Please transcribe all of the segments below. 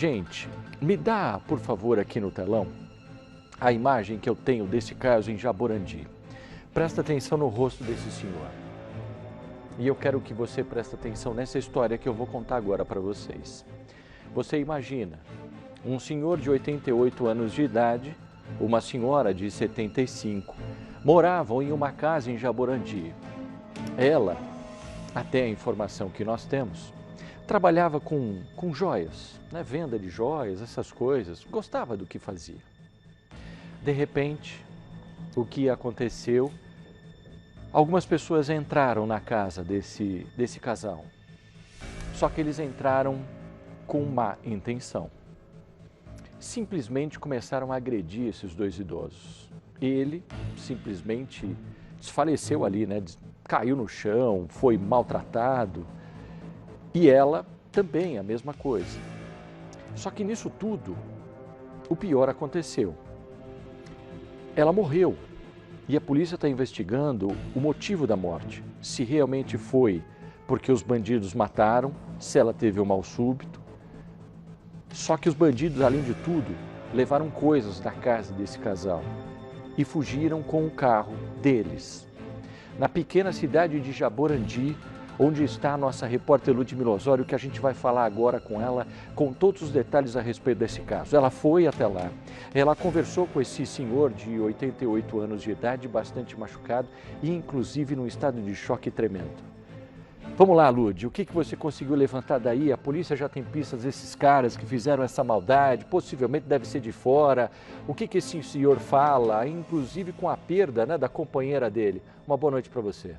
Gente, me dá, por favor, aqui no telão, a imagem que eu tenho desse caso em Jaborandi. Presta atenção no rosto desse senhor. E eu quero que você preste atenção nessa história que eu vou contar agora para vocês. Você imagina um senhor de 88 anos de idade, uma senhora de 75, moravam em uma casa em Jaborandi. Ela, até a informação que nós temos, trabalhava com joias, né? Venda de joias, essas coisas, gostava do que fazia. De repente, o que aconteceu? Algumas pessoas entraram na casa desse casal, só que eles entraram com má intenção. Simplesmente começaram a agredir esses dois idosos. Ele simplesmente desfaleceu ali, né? Caiu no chão, foi maltratado. E ela também, a mesma coisa. Só que nisso tudo, o pior aconteceu. Ela morreu e a polícia está investigando o motivo da morte. Se realmente foi porque os bandidos mataram, se ela teve um mal súbito. Só que os bandidos, além de tudo, levaram coisas da casa desse casal e fugiram com o carro deles. Na pequena cidade de Jaborandi, onde está a nossa repórter Ludmila Osório, que a gente vai falar agora com ela, com todos os detalhes a respeito desse caso. Ela foi até lá, ela conversou com esse senhor de 88 anos de idade, bastante machucado e inclusive num estado de choque tremendo. Vamos lá, Lud, o que você conseguiu levantar daí? A polícia já tem pistas desses caras que fizeram essa maldade, possivelmente deve ser de fora. O que esse senhor fala, inclusive com a perda, né, da companheira dele? Uma boa noite para você.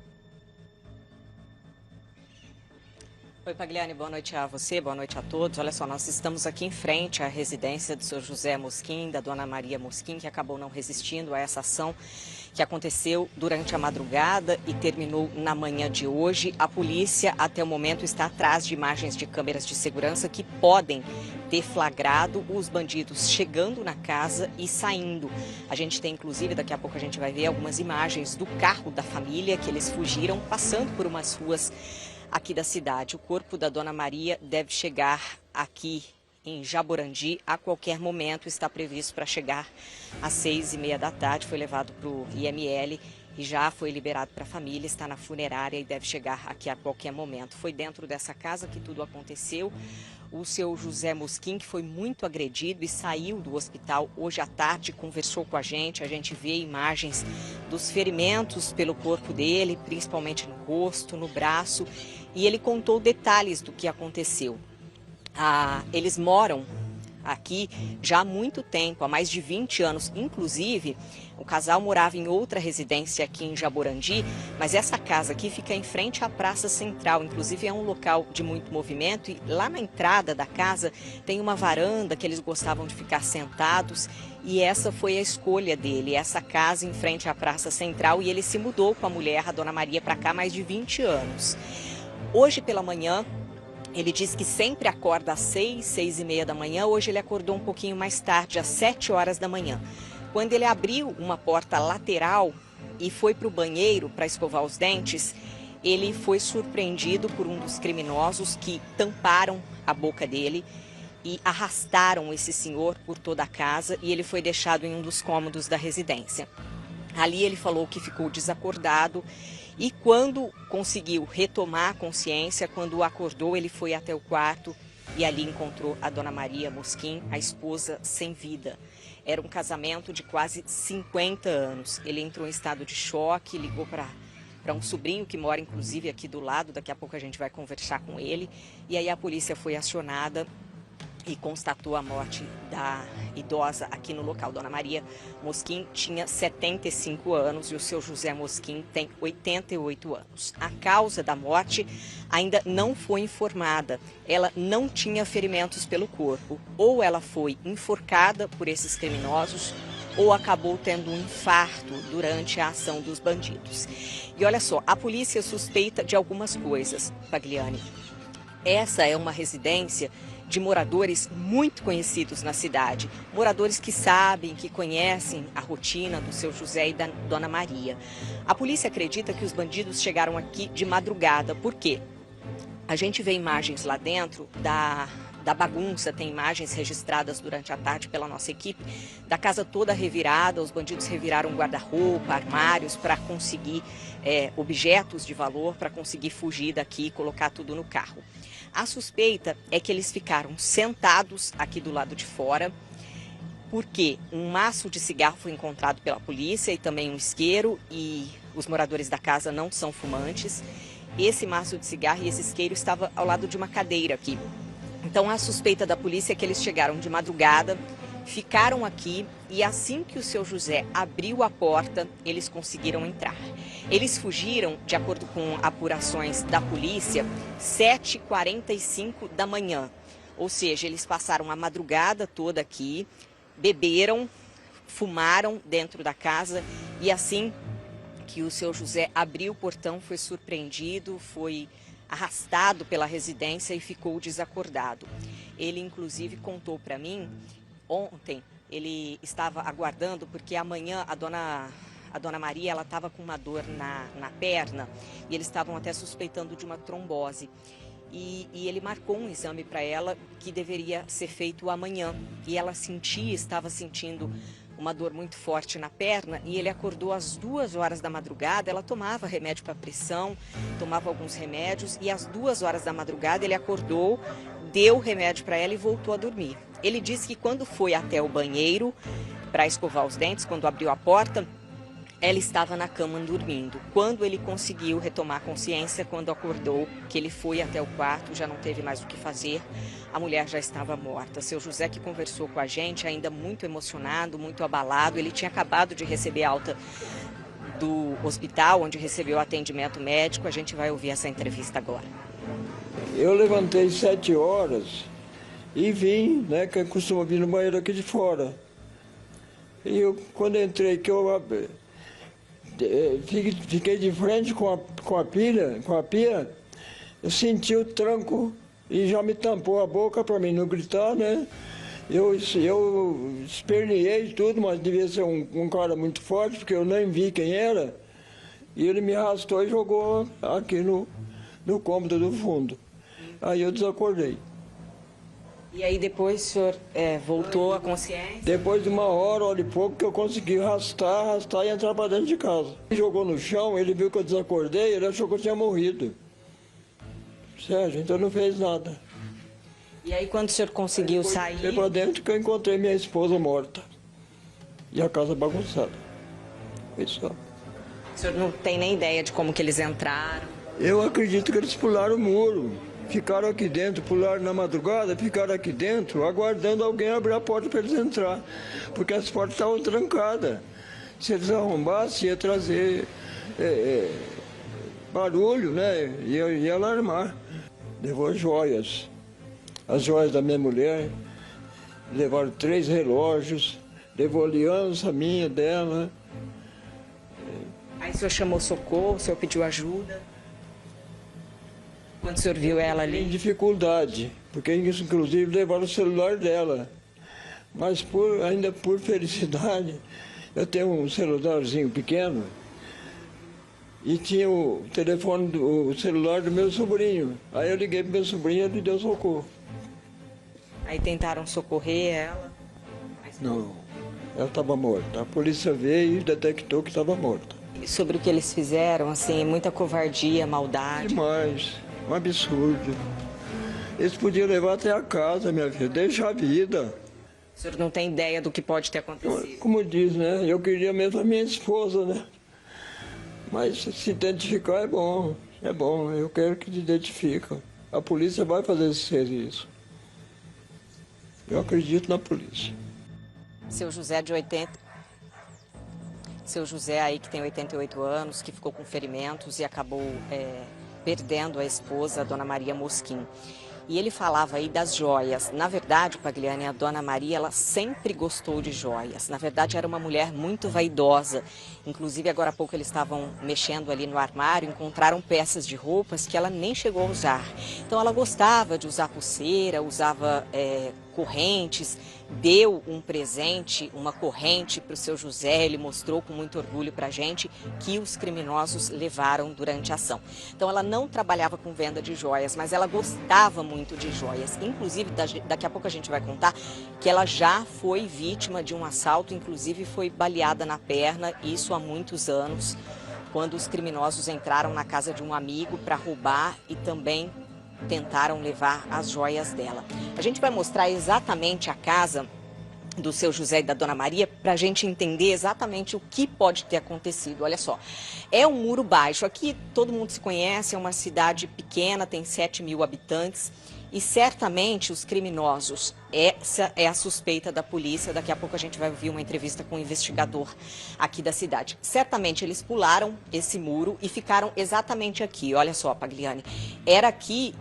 Oi, Pagliani, boa noite a você, boa noite a todos. Olha só, nós estamos aqui em frente à residência do Sr. José Mosquim, da Dona Maria Mosquim, que acabou não resistindo a essa ação que aconteceu durante a madrugada e terminou na manhã de hoje. A polícia, até o momento, está atrás de imagens de câmeras de segurança que podem ter flagrado os bandidos chegando na casa e saindo. A gente tem, inclusive, daqui a pouco a gente vai ver algumas imagens do carro da família, que eles fugiram passando por umas ruas aqui da cidade. O corpo da Dona Maria deve chegar aqui em Jaborandi a qualquer momento, está previsto para chegar às 6h30 da tarde, foi levado para o IML e já foi liberado para a família, está na funerária e deve chegar aqui a qualquer momento. Foi dentro dessa casa que tudo aconteceu. O seu José Mosquim, que foi muito agredido e saiu do hospital hoje à tarde, conversou com a gente vê imagens dos ferimentos pelo corpo dele, principalmente no rosto, no braço, e ele contou detalhes do que aconteceu. Eles moram aqui já há muito tempo, há mais de 20 anos. Inclusive, o casal morava em outra residência aqui em Jaborandi, mas essa casa aqui fica em frente à Praça Central. Inclusive, é um local de muito movimento e lá na entrada da casa tem uma varanda que eles gostavam de ficar sentados e essa foi a escolha dele, essa casa em frente à Praça Central, e ele se mudou com a mulher, a Dona Maria, para cá há mais de 20 anos. Hoje pela manhã, ele diz que sempre acorda às 6h30 da manhã. Hoje ele acordou um pouquinho mais tarde, às 7 horas da manhã. Quando ele abriu uma porta lateral e foi para o banheiro para escovar os dentes, ele foi surpreendido por um dos criminosos que tamparam a boca dele e arrastaram esse senhor por toda a casa e ele foi deixado em um dos cômodos da residência. Ali ele falou que ficou desacordado. E quando conseguiu retomar a consciência, quando acordou, ele foi até o quarto e ali encontrou a Dona Maria Mosquim, a esposa, sem vida. Era um casamento de quase 50 anos. Ele entrou em estado de choque, ligou para um sobrinho que mora inclusive aqui do lado, daqui a pouco a gente vai conversar com ele. E aí a polícia foi acionada e constatou a morte da idosa aqui no local. Dona Maria Mosquim tinha 75 anos e o seu José Mosquim tem 88 anos. A causa da morte ainda não foi informada. Ela não tinha ferimentos pelo corpo. Ou ela foi enforcada por esses criminosos ou acabou tendo um infarto durante a ação dos bandidos. E olha só, a polícia suspeita de algumas coisas, Pagliani. Essa é uma residência de moradores muito conhecidos na cidade, moradores que sabem, que conhecem a rotina do seu José e da Dona Maria. A polícia acredita que os bandidos chegaram aqui de madrugada. Por quê? A gente vê imagens lá dentro da bagunça, tem imagens registradas durante a tarde pela nossa equipe, da casa toda revirada. Os bandidos reviraram guarda-roupa, armários para conseguir objetos de valor, para conseguir fugir daqui e colocar tudo no carro. A suspeita é que eles ficaram sentados aqui do lado de fora, porque um maço de cigarro foi encontrado pela polícia e também um isqueiro, e os moradores da casa não são fumantes. Esse maço de cigarro e esse isqueiro estava ao lado de uma cadeira aqui. Então a suspeita da polícia é que eles chegaram de madrugada, ficaram aqui e assim que o seu José abriu a porta, eles conseguiram entrar. Eles fugiram, de acordo com apurações da polícia, 7h45 da manhã. Ou seja, eles passaram a madrugada toda aqui, beberam, fumaram dentro da casa e assim que o seu José abriu o portão, foi surpreendido, foi arrastado pela residência e ficou desacordado. Ele, inclusive, contou para mim, ontem, ele estava aguardando, porque amanhã a dona Maria, ela estava com uma dor na perna e eles estavam até suspeitando de uma trombose. E ele marcou um exame para ela que deveria ser feito amanhã. E ela estava sentindo uma dor muito forte na perna e ele acordou às 2 horas da madrugada. Ela tomava remédio para pressão, tomava alguns remédios e às 2 horas da madrugada ele acordou, deu remédio para ela e voltou a dormir. Ele disse que quando foi até o banheiro para escovar os dentes, quando abriu a porta, ela estava na cama dormindo. Quando ele conseguiu retomar a consciência, quando acordou, que ele foi até o quarto, já não teve mais o que fazer, a mulher já estava morta. Seu José, que conversou com a gente, ainda muito emocionado, muito abalado, ele tinha acabado de receber alta do hospital, onde recebeu atendimento médico. A gente vai ouvir essa entrevista agora. Eu levantei 7 horas e vim, né, que eu costumo vir no banheiro aqui de fora. E quando entrei, que eu fiquei de frente com a pia, eu senti o tranco e já me tampou a boca para mim não gritar, né? Eu esperneei tudo, mas devia ser um cara muito forte, porque eu nem vi quem era. E ele me arrastou e jogou aqui no cômodo do fundo. Aí eu desacordei. E aí depois o senhor voltou à consciência? Depois de 1 hora e pouco que eu consegui arrastar e entrar para dentro de casa. Ele jogou no chão, ele viu que eu desacordei, ele achou que eu tinha morrido. Sérgio, então não fez nada. E aí quando o senhor conseguiu sair? Fui para dentro que eu encontrei minha esposa morta. E a casa bagunçada. Foi só. O senhor não tem nem ideia de como que eles entraram? Eu acredito que eles pularam o muro. Ficaram aqui dentro, pularam na madrugada, ficaram aqui dentro, aguardando alguém abrir a porta para eles entrar. Porque as portas estavam trancadas. Se eles arrombassem, ia trazer barulho, né? Ia alarmar. Levou joias. As joias da minha mulher. Levaram 3 relógios. Levou aliança minha, dela. Aí o senhor chamou socorro, o senhor pediu ajuda? Quando o senhor viu ela ali? Em dificuldade, porque inclusive levaram o celular dela. Mas ainda por felicidade, eu tenho um celularzinho pequeno e tinha o telefone, o celular do meu sobrinho. Aí eu liguei para meu sobrinho e ele deu socorro. Aí tentaram socorrer ela? Não, ela estava morta. A polícia veio e detectou que estava morta. E sobre o que eles fizeram, assim, muita covardia, maldade? Demais. Um absurdo. Eles podiam levar até a casa, minha filha, deixa a vida. O senhor não tem ideia do que pode ter acontecido? Como diz, né? Eu queria mesmo a minha esposa, né? Mas se identificar é bom, eu quero que te identifiquem. A polícia vai fazer esse serviço. Eu acredito na polícia. Seu José aí, que tem 88 anos, que ficou com ferimentos e acabou perdendo a esposa, a dona Maria Mosquim. E ele falava aí das joias. Na verdade, Pagliani, a dona Maria, ela sempre gostou de joias. Na verdade, era uma mulher muito vaidosa. Inclusive, agora há pouco eles estavam mexendo ali no armário, encontraram peças de roupas que ela nem chegou a usar. Então, ela gostava de usar pulseira, usava correntes, deu um presente, uma corrente para o seu José. Ele mostrou com muito orgulho para a gente que os criminosos levaram durante a ação. Então ela não trabalhava com venda de joias, mas ela gostava muito de joias. Inclusive, daqui a pouco a gente vai contar que ela já foi vítima de um assalto, inclusive foi baleada na perna, isso há muitos anos, quando os criminosos entraram na casa de um amigo para roubar e também tentaram levar as joias dela. A gente vai mostrar exatamente a casa do seu José e da Dona Maria para a gente entender exatamente o que pode ter acontecido. Olha só, é um muro baixo. Aqui todo mundo se conhece, é uma cidade pequena, tem 7.000 habitantes e certamente os criminosos, essa é a suspeita da polícia. Daqui a pouco a gente vai ouvir uma entrevista com um investigador aqui da cidade. Certamente eles pularam esse muro e ficaram exatamente aqui. Olha só, Pagliani, era aqui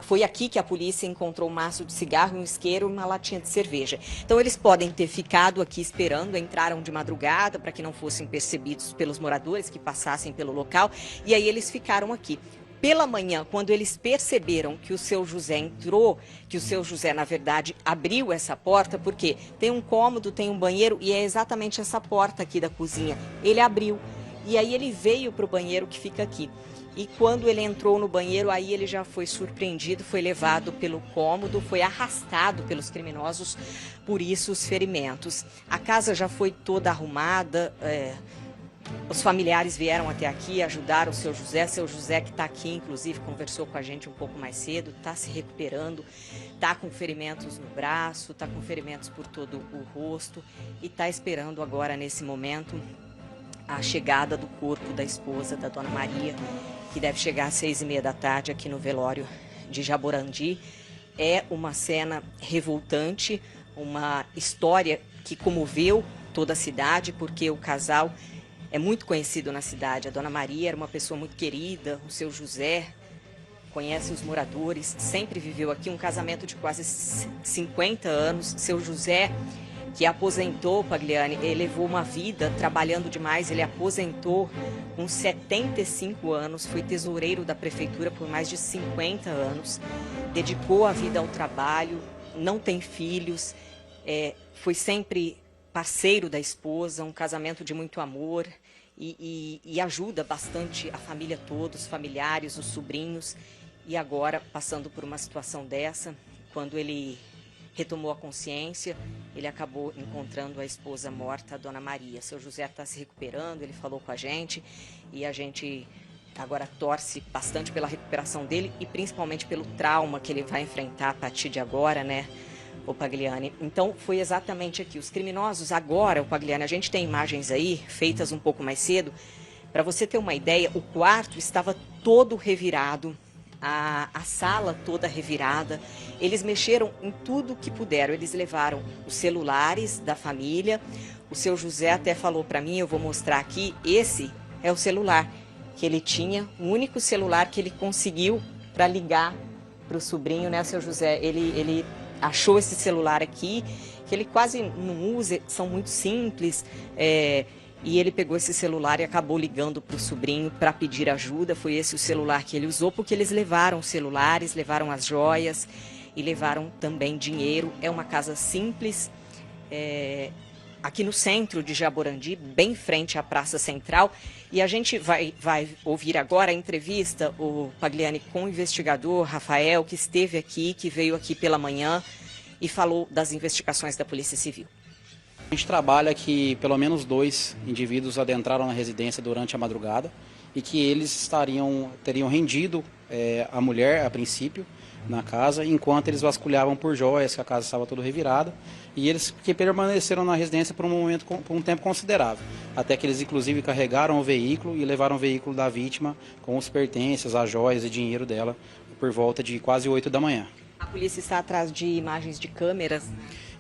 foi aqui que a polícia encontrou um maço de cigarro, um isqueiro e uma latinha de cerveja. Então eles podem ter ficado aqui esperando, entraram de madrugada para que não fossem percebidos pelos moradores que passassem pelo local, e aí eles ficaram aqui. Pela manhã, quando eles perceberam que o seu José entrou, que o seu José, na verdade, abriu essa porta, porque tem um cômodo, tem um banheiro, e é exatamente essa porta aqui da cozinha. Ele abriu, e aí ele veio para o banheiro que fica aqui. E quando ele entrou no banheiro, aí ele já foi surpreendido, foi levado pelo cômodo, foi arrastado pelos criminosos, por isso os ferimentos. A casa já foi toda arrumada, os familiares vieram até aqui, ajudaram o seu José que está aqui, inclusive, conversou com a gente um pouco mais cedo, está se recuperando, está com ferimentos no braço, está com ferimentos por todo o rosto e está esperando agora, nesse momento, a chegada do corpo da esposa, da Dona Maria, que deve chegar às 6h30 da tarde aqui no velório de Jaborandi. É uma cena revoltante, uma história que comoveu toda a cidade, porque o casal é muito conhecido na cidade. A Dona Maria era uma pessoa muito querida, o seu José conhece os moradores, sempre viveu aqui, um casamento de quase 50 anos. Seu José, que aposentou, Pagliani, ele levou uma vida trabalhando demais, ele aposentou com 75 anos, foi tesoureiro da prefeitura por mais de 50 anos, dedicou a vida ao trabalho, não tem filhos, foi sempre parceiro da esposa, um casamento de muito amor e ajuda bastante a família toda, os familiares, os sobrinhos, e agora passando por uma situação dessa, quando ele retomou a consciência, ele acabou encontrando a esposa morta, a Dona Maria. Seu José está se recuperando, ele falou com a gente e a gente agora torce bastante pela recuperação dele e principalmente pelo trauma que ele vai enfrentar a partir de agora, né, o Pagliani? Então foi exatamente aqui. Os criminosos agora, o Pagliani, a gente tem imagens aí, feitas um pouco mais cedo, para você ter uma ideia, o quarto estava todo revirado, a sala toda revirada. Eles mexeram em tudo que puderam. Eles levaram os celulares da família. O seu José até falou para mim, eu vou mostrar aqui, esse é o celular que ele tinha, o único celular que ele conseguiu para ligar para o sobrinho, né, seu José? Ele achou esse celular aqui, que ele quase não usa, são muito simples, e ele pegou esse celular e acabou ligando para o sobrinho para pedir ajuda. Foi esse o celular que ele usou, porque eles levaram celulares, levaram as joias e levaram também dinheiro. É uma casa simples, aqui no centro de Jaborandi, bem frente à Praça Central. E a gente vai ouvir agora a entrevista, o Pagliani, com o investigador Rafael, que esteve aqui, que veio aqui pela manhã e falou das investigações da Polícia Civil. A gente trabalha que pelo menos 2 indivíduos adentraram na residência durante a madrugada e que eles teriam rendido a mulher, a princípio, na casa, enquanto eles vasculhavam por joias, que a casa estava toda revirada, e eles que permaneceram na residência por um tempo considerável, até que eles inclusive carregaram o veículo e levaram o veículo da vítima com os pertences, as joias e dinheiro dela por volta de quase 8 da manhã. A polícia está atrás de imagens de câmeras?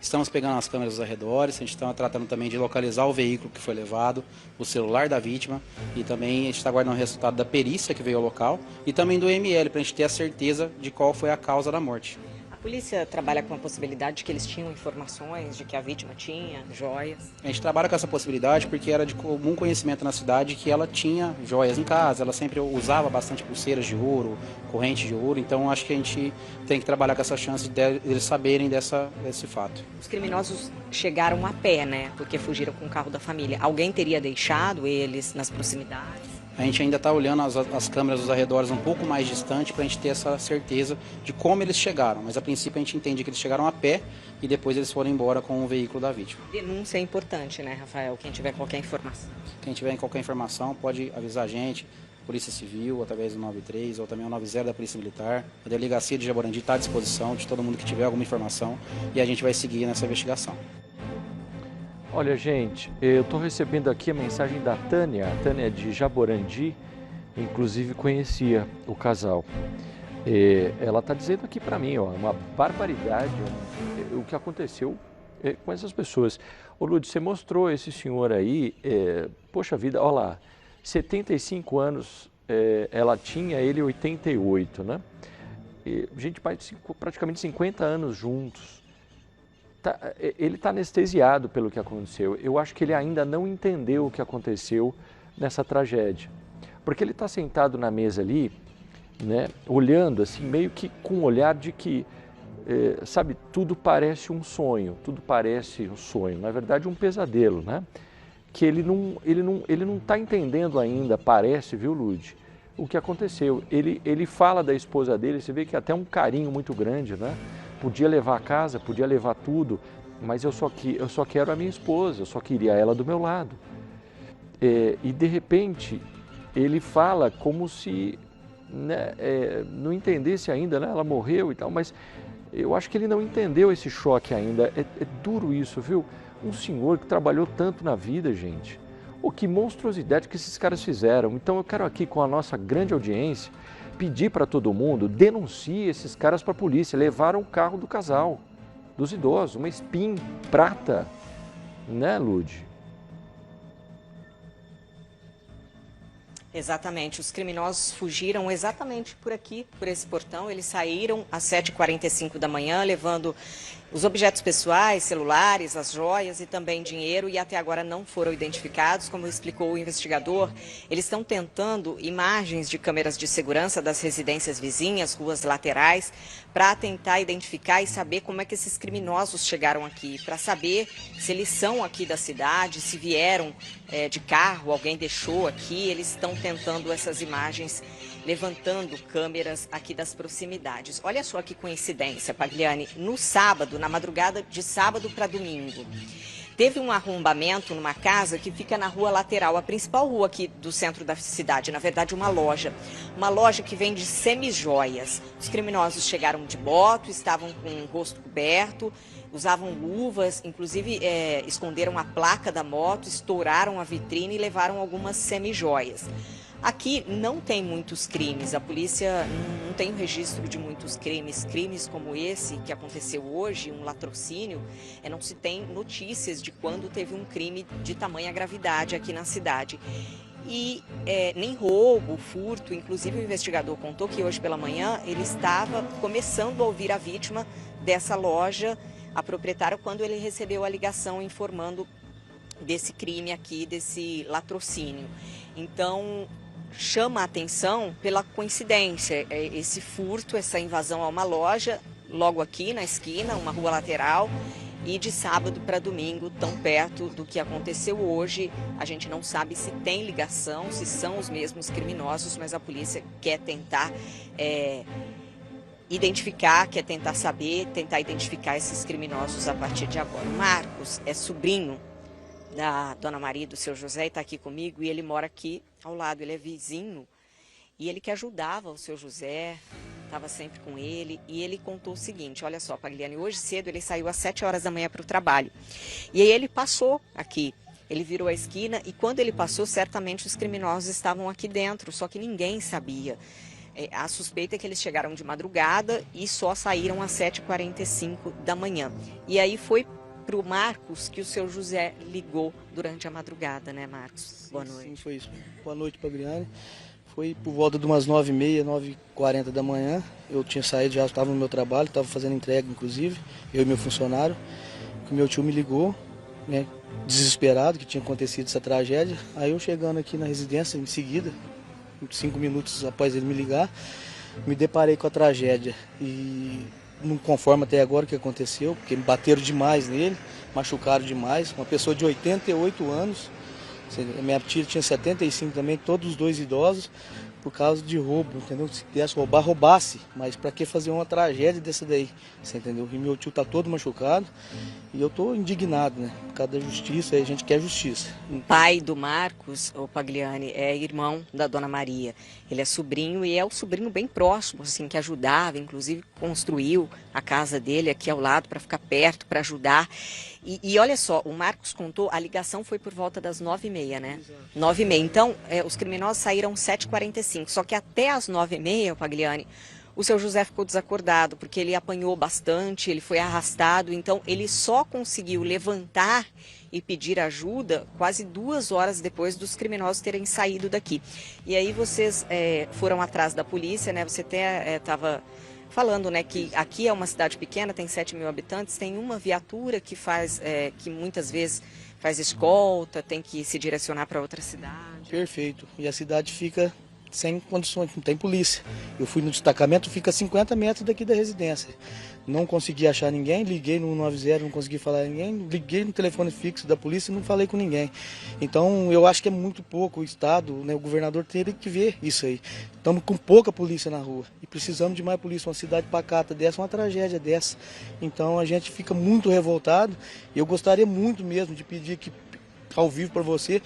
Estamos pegando as câmeras dos arredores, a gente está tratando também de localizar o veículo que foi levado, o celular da vítima, e também a gente está aguardando o resultado da perícia que veio ao local e também do ML, para a gente ter a certeza de qual foi a causa da morte. A polícia trabalha com a possibilidade de que eles tinham informações de que a vítima tinha joias? A gente trabalha com essa possibilidade porque era de comum conhecimento na cidade que ela tinha joias em casa, ela sempre usava bastante pulseiras de ouro, corrente de ouro, então acho que a gente tem que trabalhar com essa chance de eles saberem desse fato. Os criminosos chegaram a pé, né? Porque fugiram com o carro da família. Alguém teria deixado eles nas proximidades? A gente ainda está olhando as câmeras dos arredores um pouco mais distante para a gente ter essa certeza de como eles chegaram. Mas a princípio a gente entende que eles chegaram a pé e depois eles foram embora com o veículo da vítima. Denúncia é importante, né, Rafael? Quem tiver qualquer informação. Quem tiver qualquer informação pode avisar a gente, Polícia Civil, através do 93 ou também o 90 da Polícia Militar. A Delegacia de Jaborandi está à disposição de todo mundo que tiver alguma informação e a gente vai seguir nessa investigação. Olha, gente, eu estou recebendo aqui a mensagem da Tânia. A Tânia é de Jaborandi, inclusive conhecia o casal. Ela está dizendo aqui para mim, ó, uma barbaridade o que aconteceu com essas pessoas. Ô Lud, você mostrou esse senhor aí, poxa vida, olha lá, 75 anos ela tinha, ele 88, né? Gente, praticamente 50 anos juntos. Ele está anestesiado pelo que aconteceu. Eu acho que ele ainda não entendeu o que aconteceu nessa tragédia. Porque ele está sentado na mesa ali, né, olhando assim, meio que com um olhar de que, sabe, tudo parece um sonho, na verdade um pesadelo, né? Que ele não está entendendo ainda, parece, viu, Lud, o que aconteceu. Ele fala da esposa dele, você vê que até um carinho muito grande, né? Podia levar a casa, podia levar tudo, mas eu só quero a minha esposa, eu só queria ela do meu lado. E de repente ele fala como se, né, não entendesse ainda, né? Ela morreu e tal, mas eu acho que ele não entendeu esse choque ainda. É duro isso, viu? Um senhor que trabalhou tanto na vida, gente. Que monstruosidade que esses caras fizeram. Então eu quero aqui, com a nossa grande audiência, pedir para todo mundo, denuncie esses caras para a polícia. Levaram o carro do casal, dos idosos, uma Spin prata, né, Lud? Exatamente, os criminosos fugiram exatamente por aqui, por esse portão. Eles saíram às 7h45 da manhã, levando os objetos pessoais, celulares, as joias e também dinheiro, e até agora não foram identificados. Como explicou o investigador, eles estão tentando imagens de câmeras de segurança das residências vizinhas, ruas laterais, para tentar identificar e saber como é que esses criminosos chegaram aqui, para saber se eles são aqui da cidade, se vieram de carro, alguém deixou aqui. Eles estão tentando essas imagens, levantando câmeras aqui das proximidades. Olha só que coincidência, Pagliani. No sábado, na madrugada de sábado para domingo, teve um arrombamento numa casa que fica na rua lateral, a principal rua aqui do centro da cidade, na verdade uma loja que vende semijoias. Os criminosos chegaram de moto, estavam com o rosto coberto, usavam luvas, inclusive esconderam a placa da moto, estouraram a vitrine e levaram algumas semijoias. Aqui não tem muitos crimes, a polícia não tem registro de muitos crimes. Crimes como esse que aconteceu hoje, um latrocínio, não se tem notícias de quando teve um crime de tamanha gravidade aqui na cidade. E nem roubo, furto. Inclusive o investigador contou que hoje pela manhã ele estava começando a ouvir a vítima dessa loja, a proprietária, quando ele recebeu a ligação informando desse crime aqui, desse latrocínio. Então chama a atenção pela coincidência, esse furto, essa invasão a uma loja, logo aqui na esquina, uma rua lateral, e de sábado para domingo, tão perto do que aconteceu hoje. A gente não sabe se tem ligação, se são os mesmos criminosos, mas a polícia quer tentar identificar, quer tentar saber, tentar identificar esses criminosos a partir de agora. O Marcos é sobrinho da Dona Maria, do seu José, e está aqui comigo, e ele mora aqui ao lado, ele é vizinho, e ele que ajudava o seu José, estava sempre com ele, e ele contou o seguinte: olha só, Pagliani, hoje cedo ele saiu às 7 horas da manhã para o trabalho, e aí ele passou aqui, ele virou a esquina, e quando ele passou, certamente os criminosos estavam aqui dentro, só que ninguém sabia. A suspeita é que eles chegaram de madrugada e só saíram às 7h45 da manhã, e aí foi para o Marcos que o seu José ligou durante a madrugada, né, Marcos? Boa noite. Sim, foi isso. Boa noite, Pagliani. Foi por volta de umas 9h30, 9h40 da manhã. Eu tinha saído, já estava no meu trabalho, estava fazendo entrega, inclusive, eu e meu funcionário. O meu tio me ligou, né, desesperado, que tinha acontecido essa tragédia. Aí eu chegando aqui na residência, em seguida, 5 minutos após ele me ligar, me deparei com a tragédia. E não conformo até agora o que aconteceu, porque me bateram demais nele, machucaram demais. Uma pessoa de 88 anos, minha tia tinha 75 também, todos os dois idosos, por causa de roubo, entendeu? Se quisesse roubar, roubasse, mas para que fazer uma tragédia dessa daí, você entendeu? E meu tio tá todo machucado e eu tô indignado, né? Por causa da justiça, a gente quer justiça. O pai do Marcos, o Pagliani, é irmão da Dona Maria. Ele é sobrinho e é o sobrinho bem próximo, assim, que ajudava, inclusive construiu a casa dele aqui ao lado para ficar perto, para ajudar. E olha só, o Marcos contou, a ligação foi por volta das 9h30, né? 9h30. Então, os criminosos saíram 7h45, só que até as 9h30, Pagliani, o seu José ficou desacordado, porque ele apanhou bastante, ele foi arrastado, então ele só conseguiu levantar e pedir ajuda quase 2 horas depois dos criminosos terem saído daqui. E aí vocês foram atrás da polícia, né? Você até estava falando, né, que aqui é uma cidade pequena, tem 7.000 habitantes, tem uma viatura que faz, que muitas vezes faz escolta, tem que se direcionar para outra cidade. Perfeito. E a cidade fica sem condições, não tem polícia. Eu fui no destacamento, fica a 50 metros daqui da residência. Não consegui achar ninguém, liguei no 190, não consegui falar com ninguém, liguei no telefone fixo da polícia e não falei com ninguém. Então eu acho que é muito pouco o Estado, né, o governador teria que ver isso aí. Estamos com pouca polícia na rua e precisamos de mais polícia. Uma cidade pacata dessa, uma tragédia dessa. Então a gente fica muito revoltado e eu gostaria muito mesmo de pedir aqui ao vivo para você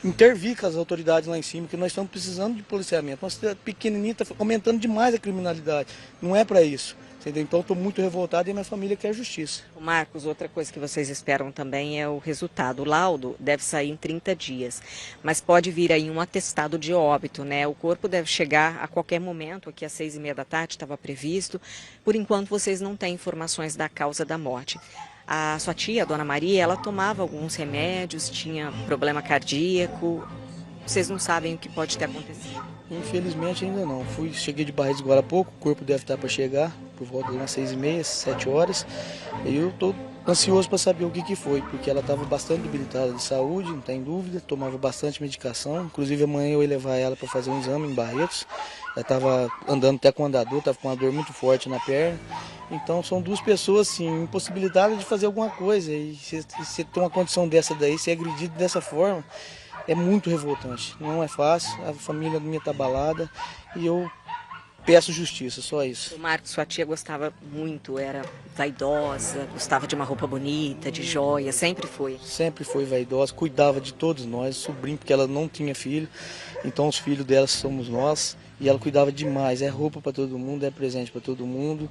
intervir com as autoridades lá em cima, que nós estamos precisando de policiamento. Uma cidade pequenininha está aumentando demais a criminalidade. Não é para isso. Entendeu? Então estou muito revoltado e minha família quer justiça. Marcos, outra coisa que vocês esperam também é o resultado. O laudo deve sair em 30 dias, mas pode vir aí um atestado de óbito, né? O corpo deve chegar a qualquer momento, aqui às 6h30 da tarde, estava previsto. Por enquanto vocês não têm informações da causa da morte. A sua tia, a Dona Maria, ela tomava alguns remédios, tinha problema cardíaco. Vocês não sabem o que pode ter acontecido? Infelizmente ainda não. Cheguei de Barretos agora há pouco, o corpo deve estar para chegar, por volta de umas 6h30, 7 horas. E eu estou ansioso para saber o que foi, porque ela estava bastante debilitada de saúde, não tem dúvida, tomava bastante medicação. Inclusive amanhã eu ia levar ela para fazer um exame em Barretos. Ela estava andando até com o andador, estava com uma dor muito forte na perna. Então são duas pessoas assim, impossibilitadas de fazer alguma coisa. E se tem uma condição dessa daí, ser agredido dessa forma, é muito revoltante. Não é fácil, a família minha está abalada e eu peço justiça, só isso. O Marcos, sua tia gostava muito, era vaidosa, gostava de uma roupa bonita, de joia, sempre foi? Sempre foi vaidosa, cuidava de todos nós, sobrinho, porque ela não tinha filho, então os filhos dela somos nós. E ela cuidava demais, é roupa para todo mundo, é presente para todo mundo.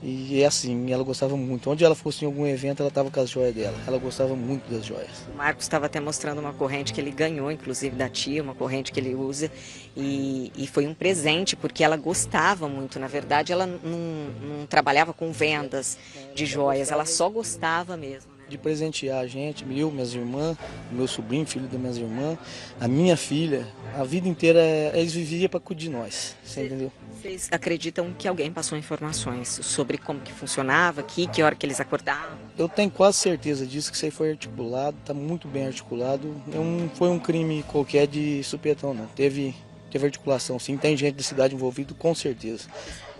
E é assim, ela gostava muito. Onde ela fosse em algum evento, ela estava com as joias dela. Ela gostava muito das joias. O Marcos estava até mostrando uma corrente que ele ganhou, inclusive da tia, uma corrente que ele usa. E foi um presente, porque ela gostava muito. Na verdade, ela não trabalhava com vendas de joias, ela só gostava mesmo. De presentear a gente, eu, minhas irmãs, meu sobrinho, filho das minhas irmãs, a minha filha, a vida inteira eles viviam para cuidar de nós, você entendeu? Vocês acreditam que alguém passou informações sobre como que funcionava aqui, que hora que eles acordavam? Eu tenho quase certeza disso, que isso aí foi articulado, está muito bem articulado, não foi um crime qualquer de supetão não, teve articulação sim, tem gente da cidade envolvida com certeza.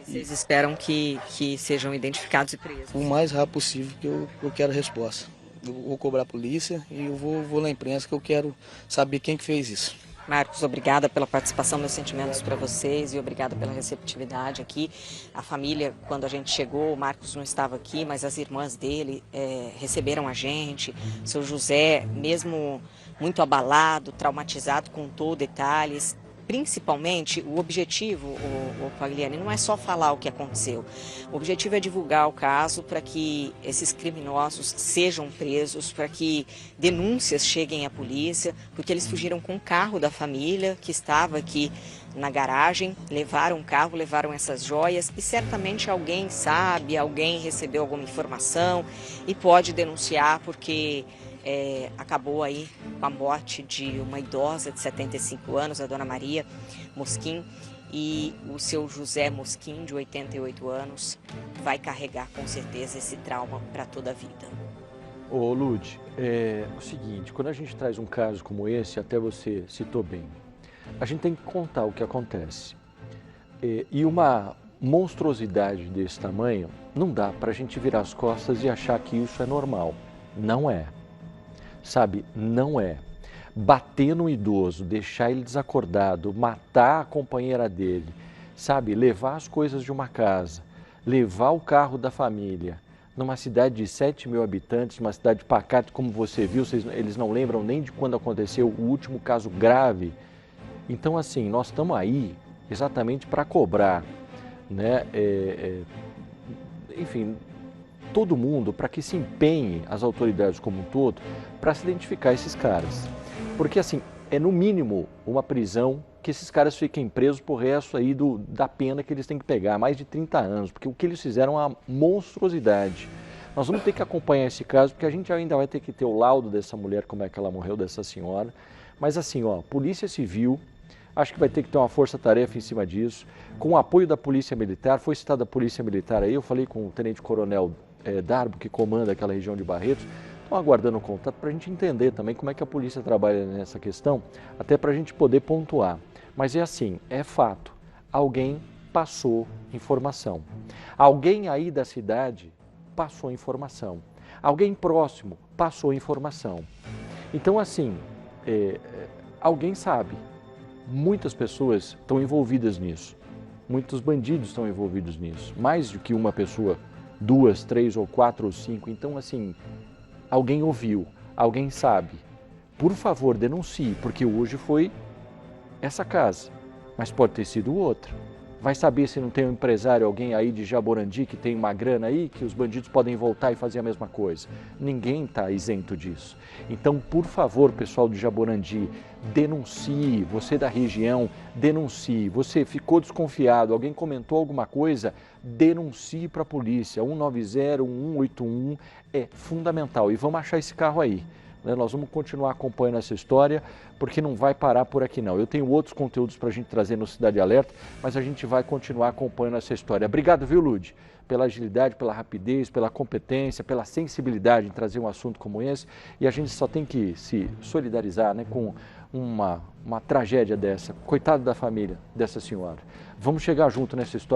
Vocês esperam que sejam identificados e presos? O mais rápido possível, que eu quero resposta. Eu vou cobrar a polícia e eu vou na imprensa, que eu quero saber quem que fez isso. Marcos, obrigada pela participação, meus sentimentos para vocês e obrigada pela receptividade aqui. A família, quando a gente chegou, o Marcos não estava aqui, mas as irmãs dele receberam a gente. Seu José, mesmo muito abalado, traumatizado, contou detalhes. Principalmente, o objetivo, o Pagliani, não é só falar o que aconteceu. O objetivo é divulgar o caso para que esses criminosos sejam presos, para que denúncias cheguem à polícia, porque eles fugiram com o carro da família que estava aqui na garagem, levaram o carro, levaram essas joias e certamente alguém sabe, alguém recebeu alguma informação e pode denunciar porque acabou aí com a morte de uma idosa de 75 anos, a dona Maria Mosquim, e o seu José Mosquim, de 88 anos, vai carregar com certeza esse trauma para toda a vida. Ô Lud, é o seguinte, quando a gente traz um caso como esse, até você citou bem, a gente tem que contar o que acontece. E uma monstruosidade desse tamanho, não dá para a gente virar as costas e achar que isso é normal. Não é. Sabe, não é. Bater no idoso, deixar ele desacordado, matar a companheira dele, sabe, levar as coisas de uma casa, levar o carro da família, numa cidade de 7 mil habitantes, uma cidade pacata, como você viu, eles não lembram nem de quando aconteceu o último caso grave. Então, assim, nós estamos aí exatamente para cobrar, né, enfim, todo mundo, para que se empenhe, as autoridades como um todo, para se identificar esses caras. Porque, assim, é no mínimo uma prisão que esses caras fiquem presos por resto aí da pena que eles têm que pegar, mais de 30 anos, porque o que eles fizeram é uma monstruosidade. Nós vamos ter que acompanhar esse caso, porque a gente ainda vai ter que ter o laudo dessa mulher, como é que ela morreu, dessa senhora. Mas assim, ó, Polícia Civil, acho que vai ter que ter uma força-tarefa em cima disso, com o apoio da Polícia Militar. Foi citada a Polícia Militar aí, eu falei com o Tenente Coronel Darbo, que comanda aquela região de Barretos. Estão aguardando o contato para a gente entender também como é que a polícia trabalha nessa questão, até para a gente poder pontuar. Mas é assim, é fato, alguém passou informação. Alguém aí da cidade passou informação. Alguém próximo passou informação. Então, assim, alguém sabe. Muitas pessoas estão envolvidas nisso. Muitos bandidos estão envolvidos nisso. Mais do que uma pessoa, 2, 3 ou 4 ou 5. Então, assim, alguém ouviu, alguém sabe. Por favor, denuncie, porque hoje foi essa casa, mas pode ter sido outra. Vai saber se não tem um empresário, alguém aí de Jaborandi que tem uma grana aí, que os bandidos podem voltar e fazer a mesma coisa. Ninguém está isento disso. Então, por favor, pessoal de Jaborandi, denuncie. Você da região, denuncie. Você ficou desconfiado, alguém comentou alguma coisa, denuncie para a polícia. 190, 181 é fundamental. E vamos achar esse carro aí. Nós vamos continuar acompanhando essa história, porque não vai parar por aqui não. Eu tenho outros conteúdos para a gente trazer no Cidade Alerta, mas a gente vai continuar acompanhando essa história. Obrigado, viu, Lud? Pela agilidade, pela rapidez, pela competência, pela sensibilidade em trazer um assunto como esse. E a gente só tem que se solidarizar, né, com uma tragédia dessa. Coitado da família dessa senhora. Vamos chegar junto nessa história.